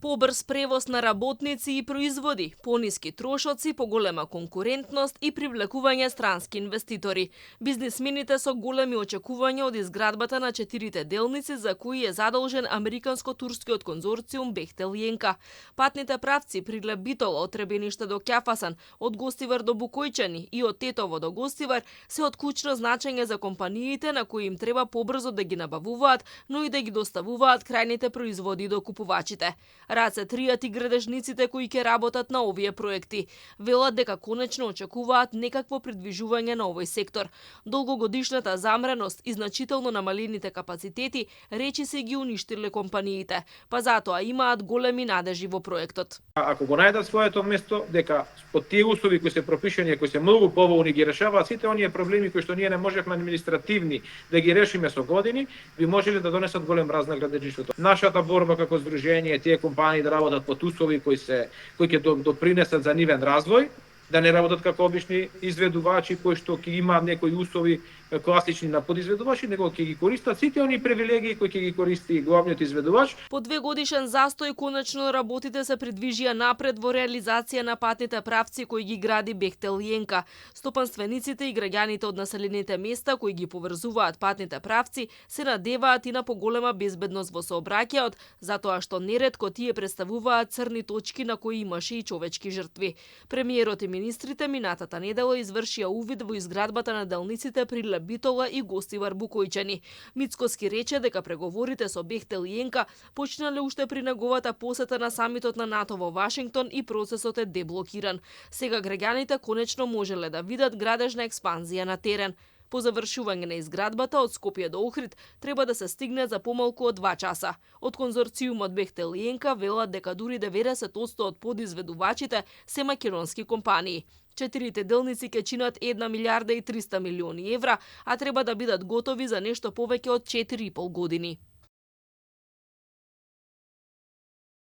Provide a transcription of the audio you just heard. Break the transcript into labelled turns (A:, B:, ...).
A: Побрз превоз на работници и производи, пониски трошоци, поголема конкурентност и привлекување странски инвеститори. Бизнисмените со големи очекувања од изградбата на 4 делници за кои е задолжен американско-турскиот конзорциум Бехтел Јенка. Патните правци Прилеп Битола од Требениште до Ќафасан, од Гостивар до Букојчани и од Тетово до Гостивар се од клучно значење за компаниите на кои им треба побрзо да ги набавуваат, но и да ги доставуваат крајните производи до купувачите. Рад се тријат и градежниците кои ќе работат на овие проекти. Велат дека конечно очекуваат некакво придвижување на овој сектор. Долгогодишната замреност и значително намалените капацитети речи се ги уништиле компаниите, па затоа имаат големи надежи во проектот.
B: Ако го најдат своето место, дека под тие услови кои се пропишани, кои се многу поволни, ги решаваат сите оние проблеми кои што ние не можевме административни да ги решиме со години, би можеле да донесат голем разна градежништвото. Нашата борба како здружение, тие компании да работат под услови кои ќе допринесат за нивен развој, да не работат како обични изведувачи кои што ќе имаат некои услови класични на подизведувачи, него ќе ги користат сите оние привилегии кои ќе ги користи главниот изведувач.
A: По 2-годишен застој конечно работите се придвижија напред во реализација на патните правци кои ги гради Бехтел Јенка. Стопанствениците и граѓаните од населените места кои ги поврзуваат патните правци се надеваат и на поголема безбедност во сообраќајот, затоа што неретко тие представуваат црни точки на кои имаше и човечки жртви. Премиерот и министрите минатата недела извршија увид во изградбата на делниците Прилеп Битола и Гостивар Букојчани. Мицкоски рече дека преговорите со Бехтел Јенка почнале уште при неговата посета на самитот на НАТО во Вашингтон и процесот е деблокиран. Сега граѓаните конечно можеле да видат градежна експанзија на терен. По завршување на изградбата од Скопје до Охрид треба да се стигне за помалку од 2 часа. Од конзорциумот Бехтел Јенка велат дека дури 90% од подизведувачите се македонски компании. 4 делници ќе чинат 1 милиарда и 300 милиони евра, а треба да бидат готови за нешто повеќе од 4,5 години.